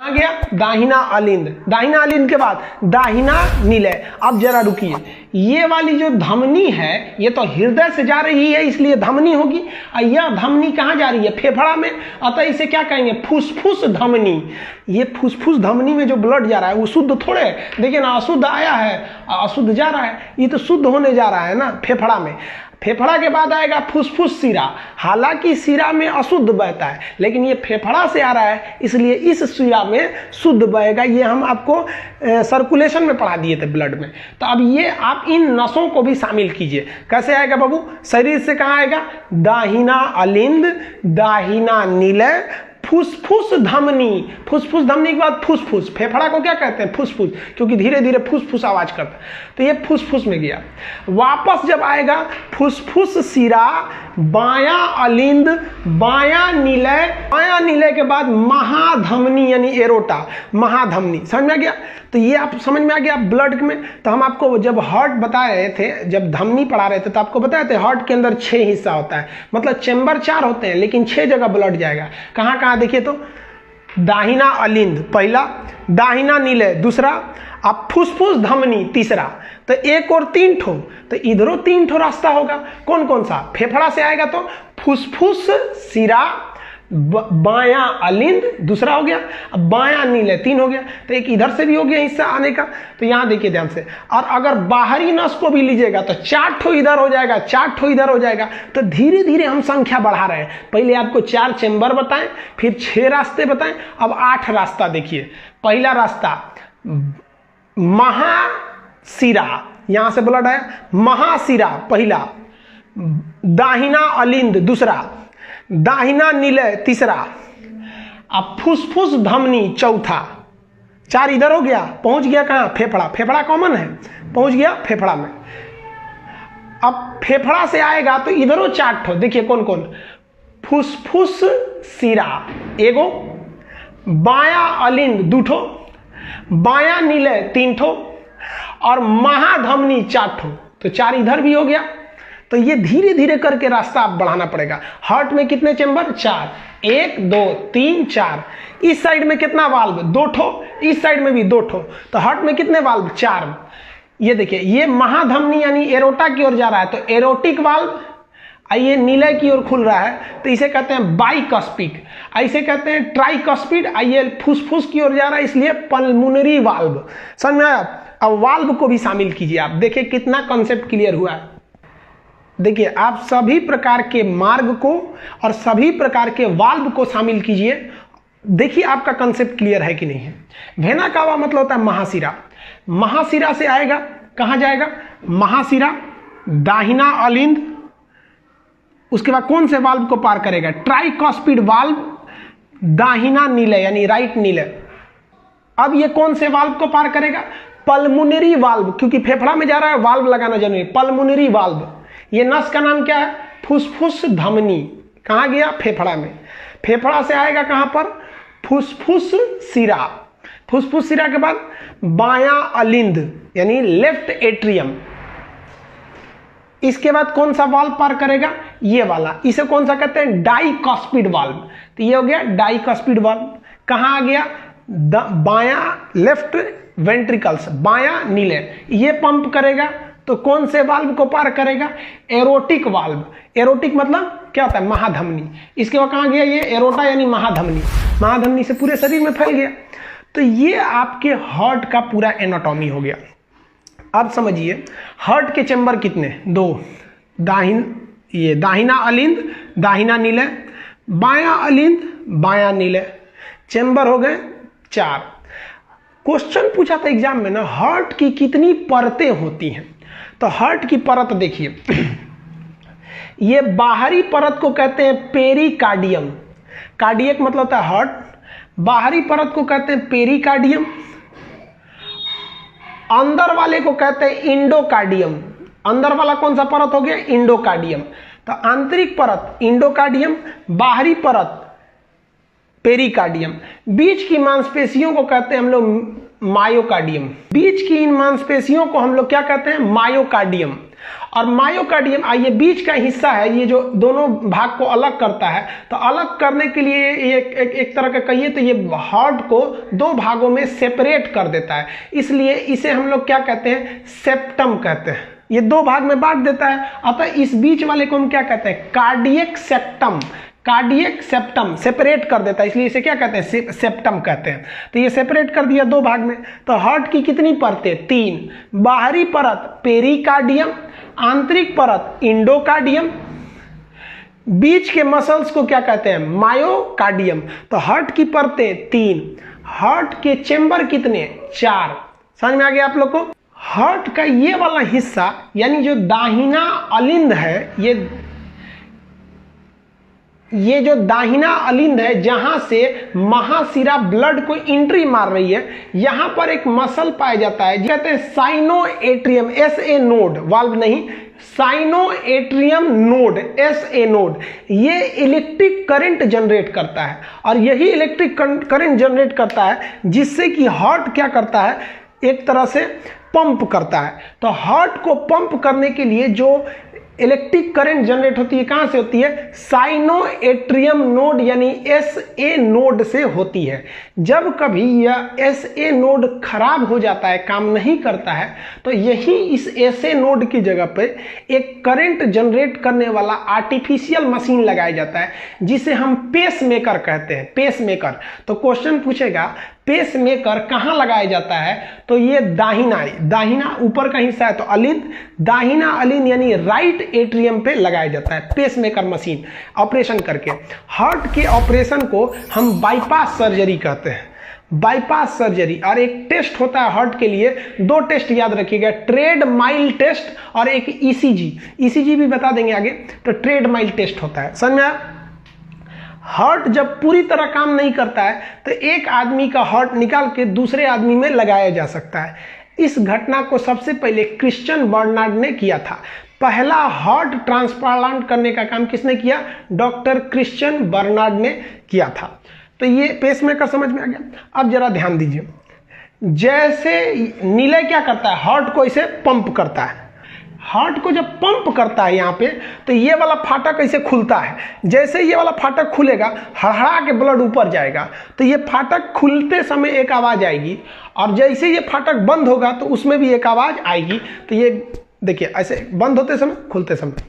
आ गया दाहिना अलिंद, दाहिना अलिंद के बाद दाहिना निलय। अब जरा रुकिए, ये वाली जो धमनी है ये तो हृदय से जा रही है इसलिए धमनी होगी, और यह धमनी कहाँ जा रही है? फेफड़ा में, अतः इसे क्या कहेंगे? फुसफुस धमनी। ये फुसफुस धमनी में जो ब्लड जा रहा है वो शुद्ध थोड़े है, देखिए ना, अशुद्ध आया है अशुद्ध जा रहा है, ये तो शुद्ध होने जा रहा है ना फेफड़ा में। फेफड़ा के बाद आएगा फुसफुस शिरा, हालांकि शिरा में अशुद्ध बहता है लेकिन ये फेफड़ा से आ रहा है इसलिए इस शिरा में शुद्ध बहेगा। ये हम आपको सर्कुलेशन में पढ़ा दिए थे ब्लड में। तो अब ये आप इन नसों को भी शामिल कीजिए। कैसे आएगा बाबू? शरीर से कहाँ आएगा? दाहिना अलिंद, दाहिना निलय, फुसफुस धमनी। फुसफुस धमनी के बाद फुसफुस, फेफड़ा को क्या कहते हैं? फुसफुस, क्योंकि धीरे धीरे फुसफुस आवाज करता है, तो ये फुसफुस में गया। वापस जब आएगा फुसफुस शिरा, बायां अलिंद, बायां निलय, बायां निलय के बाद महाधमनी यानी एरोटा, महाधमनी। समझ में आ गया? तो ये आप समझ में आ गया ब्लड में। तो हम आपको जब हार्ट बता रहे थे, जब धमनी पढ़ा रहे थे, तो आपको बताए थे हार्ट के अंदर 6 हिस्सा होता है, मतलब चैम्बर 4 होते हैं लेकिन 6 जगह ब्लड जाएगा। कहाँ कहाँ देखिए तो, दाहिना अलिंद पहला, दाहिना निलय दूसरा, अब फुसफुस धमनी तीसरा। तो एक और 3 ठो, तो इधरों 3 ठो रास्ता होगा। कौन कौन सा? फेफड़ा से आएगा तो फुसफुस शिरा, बायां अलिंद दूसरा हो गया, अब बायां निलय 3 हो गया, तो एक इधर से भी हो गया हिस्सा आने का। तो यहां देखिए ध्यान से, और अगर बाहरी नस को भी लीजिएगा तो 4 ठो इधर हो जाएगा, 4 ठो इधर हो जाएगा। तो धीरे धीरे हम संख्या बढ़ा रहे हैं। पहले आपको 4 चेंबर बताएं, फिर 6 रास्ते बताएं, अब 8 रास्ता देखिए। पहला रास्ता महाशिरा, यहां से ब्लड आया, महाशिरा पहला, दाहिना अलिंद दूसरा, दाहिना निलय तीसरा, अब फुसफुस धमनी चौथा। 4 इधर हो गया, पहुंच गया कहां? फेफड़ा, फेफड़ा कॉमन है, पहुंच गया फेफड़ा में। अब फेफड़ा से आएगा तो इधरों 4 ठो, देखिए कौन कौन? फुसफुस शिरा एगो, बायां अलिंद 2 ठो, बायां निलय 3 ठो, और महाधमनी 4 ठो। तो 4 इधर भी हो गया। तो ये धीरे धीरे करके रास्ता आप बढ़ाना पड़ेगा। हार्ट में कितने चेंबर? 4, 1 2 3 4। इस साइड में कितना वाल्व? 2 ठो, इस साइड में भी 2 ठो। तो हार्ट में कितने वाल्व? 4। ये देखिए, ये महाधमनी यानी एरोटा की ओर जा रहा है, तो एरोटिक वाल्व, ये निलय की ओर खुल रहा है तो इसे कहते हैं बाइकस्पिड, ऐसे कहते हैं ट्राइकस्पिड। ये फुसफुस की ओर जा रहा है इसलिए पल्मोनरी वाल्व। समझ में आया? अब वाल्व को भी शामिल कीजिए। आप देखिए कितना कॉन्सेप्ट क्लियर हुआ है। देखिए, आप सभी प्रकार के मार्ग को और सभी प्रकार के वाल्व को शामिल कीजिए। देखिए आपका कंसेप्ट क्लियर है कि नहीं है। वेना कावा मतलब होता है महाशिरा। महाशिरा से आएगा, कहां जाएगा? महाशिरा, दाहिना अलिंद, उसके बाद कौन से वाल्व को पार करेगा? ट्राइकॉस्पिड वाल्व, दाहिना निलय यानी राइट निलय। अब ये कौन से वाल्व को पार करेगा? पल्मोनरी वाल्व, क्योंकि फेफड़ा में जा रहा है, वाल्व लगाना जरूरी है। पल्मोनरी वाल्व, ये नस का नाम क्या है? फुसफुस धमनी। कहां गया? फेफड़ा में। फेफड़ा से आएगा कहां पर? फुसफुस शिरा। फुसफुस शिरा के बाद बायां अलिंद यानी लेफ्ट एट्रियम। इसके बाद कौन सा वाल्व पार करेगा? ये वाला। इसे कौन सा कहते हैं? डाइकॉस्पिड वाल्व। तो ये हो गया डाइकॉस्पिड वाल्व। कहां आ गया? बायां लेफ्ट वेंट्रिकल्स, बायां निलय। ये पंप करेगा तो कौन से वाल्व को पार करेगा? Aortic valve. एरोटिक मतलब क्या होता है? महाधमनी। इसके बाद कहां गया? ये एरोटा यानी महाधमनी। महाधमनी से पूरे शरीर में फैल गया। तो ये आपके हार्ट का पूरा एनाटॉमी हो गया। अब समझिए हार्ट के चेंबर कितने? 2। ये दाहिना अलिंद, दाहिना निलय, बायां अलिंद, बायां निलय। चेंबर हो गए 4। क्वेश्चन पूछा था एग्जाम में ना, हार्ट की कितनी परतें होती हैं? तो हार्ट की परत देखिए, ये बाहरी परत को कहते हैं पेरिकार्डियम। कार्डियक मतलब होता है हार्ट। बाहरी परत को कहते हैं पेरिकार्डियम, अंदर वाले को कहते हैं इंडोकार्डियम। अंदर वाला कौन सा परत हो गया? इंडोकार्डियम। तो आंतरिक परत इंडोकार्डियम, बाहरी परत पेरिकार्डियम। बीच की मांसपेशियों को कहते हैं हम लोग मायोकार्डियम। बीच की इन मांसपेशियों को हम लोग क्या कहते हैं? मायोकार्डियम। और मायोकार्डियम ये बीच का हिस्सा है, ये जो दोनों भाग को अलग करता है। तो अलग करने के लिए एक तरह का कहिए तो ये हार्ट को दो भागों में सेपरेट कर देता है, इसलिए इसे हम लोग क्या कहते हैं, सेप्टम कहते हैं। ये दो भाग में बांट देता है, अतः इस बीच वाले को हम क्या कहते हैं, cardiac septum. Cardiac septum separate कर देता है, इसलिए इसे क्या कहते हैं, सेप्टम कहते हैं। तो ये सेपरेट कर दिया दो भाग में। तो हार्ट की कितनी परतें, 3। बाहरी परत पेरिकार्डियम, आंतरिक परत इंडोकार्डियम, बीच के मसल्स को क्या कहते हैं, मायोकार्डियम। तो हार्ट की परतें 3, हार्ट के चेंबर कितने, 4। समझ में आ गया आप लोग को। हार्ट का ये वाला हिस्सा यानी जो दाहिना अलिंद है, ये जो दाहिना अलिंद है जहां से महाशिरा ब्लड को एंट्री मार रही है, यहां पर एक मसल पाया जाता है, कहते हैं साइनोएट्रियम, SA नोड, वाल्व नहीं, साइनोएट्रियम नोड, SA नोड। ये इलेक्ट्रिक करंट जनरेट करता है, और यही इलेक्ट्रिक करंट जनरेट करता है जिससे कि हार्ट क्या करता है, एक तरह से पंप करता है। तो हार्ट को पंप करने के लिए जो इलेक्ट्रिक करंट जनरेट होती है, कहां से होती है, साइनोएट्रियम नोड यानी SA नोड से होती है। जब कभी यह SA नोड खराब हो जाता है, काम नहीं करता है, तो यही इस SA नोड की जगह पे एक करंट जनरेट करने वाला आर्टिफिशियल मशीन लगाया जाता है, जिसे हम पेसमेकर कहते हैं, पेसमेकर। तो क्वेश्चन पूछेगा पेसमेकर कहां लगाया जाता है, तो ये दाहिना ऊपर का हिस्सा है तो अलिंद, दाहिना अलिंद यानी राइट एट्रियम पे लगाया जाता है पेसमेकर मशीन ऑपरेशन करके। हार्ट के ऑपरेशन को हम बाईपास सर्जरी कहते हैं, बाईपास सर्जरी। और एक टेस्ट होता है हार्ट के लिए, 2 टेस्ट याद रखिएगा, ट्रेड माइल टेस्ट और एक ECG भी बता देंगे आगे। तो ट्रेड माइल टेस्ट होता है, समझ में आया। हार्ट जब पूरी तरह काम नहीं करता है तो एक आदमी का हार्ट निकाल के दूसरे आदमी में लगाया जा सकता है। इस घटना को सबसे पहले क्रिश्चियन बर्नार्ड ने किया था। पहला हार्ट ट्रांसप्लांट करने का काम किसने किया, डॉक्टर क्रिश्चियन बर्नार्ड ने किया था। तो ये पेसमेकर समझ में आ गया। अब जरा ध्यान दीजिए, जैसे निलय क्या करता है, हार्ट को इसे पंप करता है। हार्ट को जब पंप करता है यहाँ पे, तो ये वाला फाटक ऐसे खुलता है। जैसे ये वाला फाटक खुलेगा, हड़हड़ा के ब्लड ऊपर जाएगा, तो ये फाटक खुलते समय एक आवाज आएगी, और जैसे ये फाटक बंद होगा तो उसमें भी एक आवाज आएगी। तो ये देखिए, ऐसे बंद होते समय, खुलते समय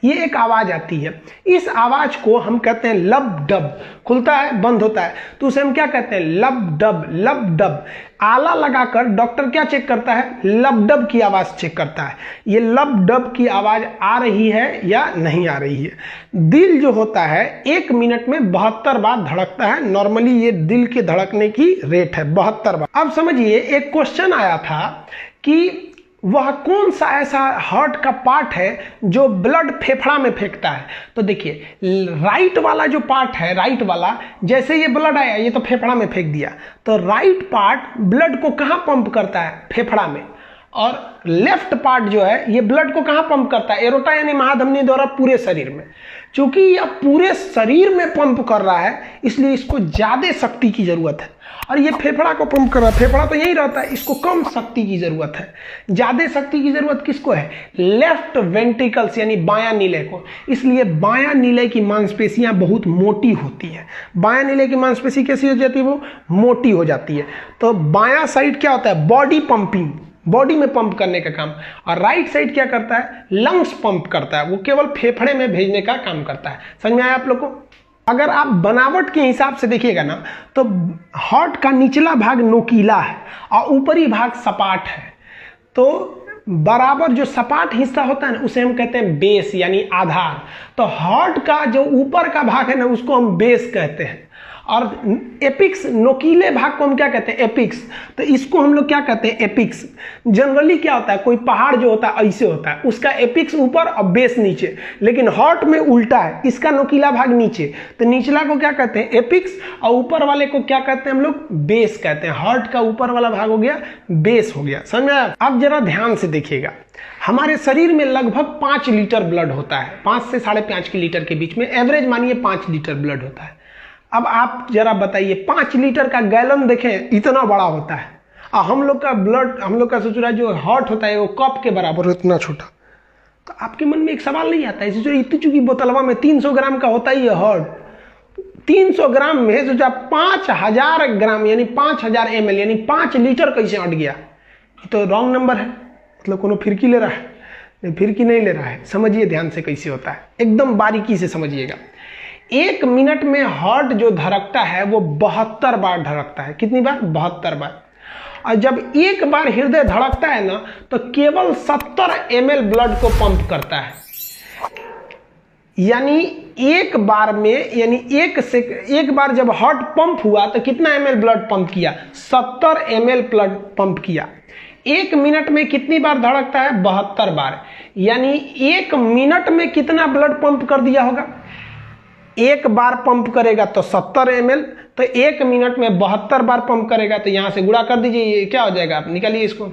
ये एक आवाज आती है। इस आवाज को हम कहते हैं लब डब। खुलता है, बंद होता है, तो उसे हम क्या कहते हैं, लब डब। लब डब आला लगाकर डॉक्टर क्या चेक करता है, लब डब की आवाज चेक करता है, ये लब डब की आवाज आ रही है या नहीं आ रही है। दिल जो होता है 1 मिनट में 72 बार धड़कता है। नॉर्मली ये दिल के धड़कने की रेट है 72 बार। अब समझिए, एक क्वेश्चन आया था कि वह कौन सा ऐसा हार्ट का पार्ट है जो ब्लड फेफड़ा में फेंकता है। तो देखिए, राइट वाला जो पार्ट है, राइट वाला, जैसे ये ब्लड आया ये तो फेफड़ा में फेंक दिया, तो राइट पार्ट ब्लड को कहाँ पंप करता है, फेफड़ा में। और लेफ्ट पार्ट जो है ये ब्लड को कहाँ पंप करता है, एरोटा यानी महाधमनी द्वारा पूरे शरीर में। चूंकि यह पूरे शरीर में पंप कर रहा है, इसलिए इसको ज्यादा शक्ति की जरूरत है। और ये फेफड़ा को पंप कर रहा है, फेफड़ा तो यही रहता है, इसको कम शक्ति की जरूरत है। ज्यादा शक्ति की जरूरत किसको है, लेफ्ट वेंट्रिकल्स यानी बायां नीले को। इसलिए बायां नीले की मांसपेशियां बहुत मोटी होती है। बायां नीले की मांसपेशी कैसी हो जाती है, वो मोटी हो जाती है। तो बायां साइड क्या होता है, बॉडी पंपिंग, बॉडी में पंप करने का काम। और राइट साइड क्या करता है, लंग्स पंप करता है, वो केवल फेफड़े में भेजने का काम करता है। समझ में आया आप लोग को। अगर आप बनावट के हिसाब से देखिएगा ना, तो हार्ट का निचला भाग नोकीला है और ऊपरी भाग सपाट है। तो बराबर जो सपाट हिस्सा होता है ना, उसे हम कहते हैं बेस यानी आधार। तो हार्ट का जो ऊपर का भाग है ना, उसको हम बेस कहते हैं। और एपिक्स, नोकीले भाग को हम क्या कहते हैं, एपिक्स। तो इसको हम लोग क्या कहते हैं, एपिक्स। जनरली क्या होता है, कोई पहाड़ जो होता है ऐसे होता है, उसका एपिक्स ऊपर और बेस नीचे। लेकिन हार्ट में उल्टा है, इसका नोकीला भाग नीचे, तो निचला को क्या कहते हैं, एपिक्स, और ऊपर वाले को क्या कहते हैं हम लोग, बेस कहते हैं। हार्ट का ऊपर वाला भाग हो गया बेस हो गया। समझ में आया। अब जरा ध्यान से देखिएगा, हमारे शरीर में लगभग 5 लीटर ब्लड होता है, 5 से 5.5 लीटर के बीच में, एवरेज मानिए 5 लीटर ब्लड होता है। अब आप जरा बताइए, 5 लीटर का गैलन देखें, इतना बड़ा होता है, और हम लोग का ब्लड, हम लोग का ससुरा जो हार्ट होता है वो कप के बराबर है, इतना छोटा। तो आपके मन में एक सवाल नहीं आता है, सोचो इतनी चूंकि बोतलवा में 300 ग्राम का होता ही है हार्ट, 300 ग्राम में सोचा 5000 ग्राम यानी 5000 ml यानी 5 लीटर कैसे अट गया? तो रॉन्ग नंबर है, मतलब कोनो फिरकी ले रहा है, नहीं फिरकी नहीं ले रहा है। समझिए ध्यान से कैसे होता है, एकदम बारीकी से समझिएगा। 1 मिनट में हार्ट जो धड़कता है वो 72 बार धड़कता है। कितनी बार? 72 बार। और जब एक बार हृदय धड़कता है ना तो केवल 70 ml ब्लड को पंप करता है। यानी एक बार में, यानी एक बार जब हार्ट पंप हुआ तो कितना ml ब्लड पंप किया? 70 ml ब्लड पंप किया। 1 मिनट में कितनी बार धड़कता है? 72 बार। यानी 1 मिनट में कितना ब्लड पंप कर दिया होगा? एक बार पंप करेगा तो 70 ml, तो 1 मिनट में 72 बार पंप करेगा, तो यहां से गुणा कर दीजिए, ये क्या हो जाएगा? आप निकालिए इसको,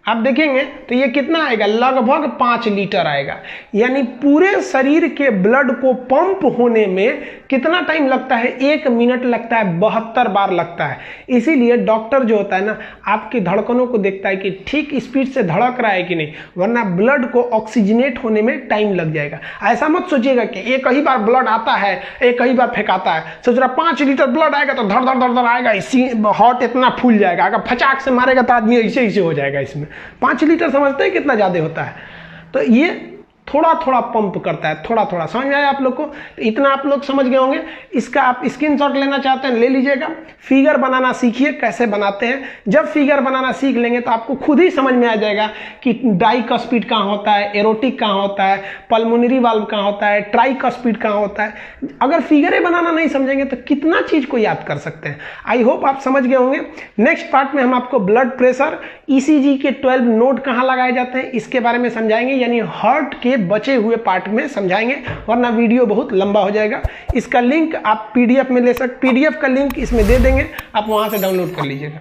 आप देखेंगे तो ये कितना आएगा? लगभग 5 लीटर आएगा। यानी पूरे शरीर के ब्लड को पंप होने में कितना टाइम लगता है? 1 मिनट लगता है, 72 बार लगता है। इसीलिए डॉक्टर जो होता है ना, आपकी धड़कनों को देखता है कि ठीक स्पीड से धड़क रहा है कि नहीं, वरना ब्लड को ऑक्सीजनेट होने में टाइम लग जाएगा। ऐसा मत सोचिएगा कि एक ही बार ब्लड आता है, एक ही बार फेंकाता है। सोच रहा 5 लीटर ब्लड आएगा तो धड़ धड़ धड़ धड़ आएगा, इसी हार्ट इतना फूल जाएगा। अगर फचाक से मारेगा तो आदमी ऐसे ऐसे हो जाएगा। इसमें 5 लीटर समझते हैं कितना ज्यादा होता है? तो ये थोड़ा थोड़ा पंप करता है, थोड़ा थोड़ा। समझ में आया आप लोग को? तो इतना आप लोग समझ गए होंगे। इसका आप स्क्रीनशॉट लेना चाहते हैं ले लीजिएगा। फिगर बनाना सीखिए, कैसे बनाते हैं। जब फिगर बनाना सीख लेंगे तो आपको खुद ही समझ में आ जाएगा कि डाइकस्पिड कहाँ होता है, एरोटिक कहाँ होता है, पल्मोनरी वाल्व कहाँ होता है, ट्राइकस्पिड कहाँ होता है। अगर फिगरें बनाना नहीं समझेंगे तो कितना चीज को याद कर सकते हैं। आई होप आप समझ गए होंगे। नेक्स्ट पार्ट में हम आपको ब्लड प्रेशर, ईसीजी के 12 नोड कहाँ लगाए जाते हैं इसके बारे में समझाएंगे, यानी हार्ट के बचे हुए पार्ट में समझाएंगे, वरना वीडियो बहुत लंबा हो जाएगा। इसका लिंक आप पीडीएफ में ले सकते, पीडीएफ का लिंक इसमें दे देंगे, आप वहां से डाउनलोड कर लीजिएगा।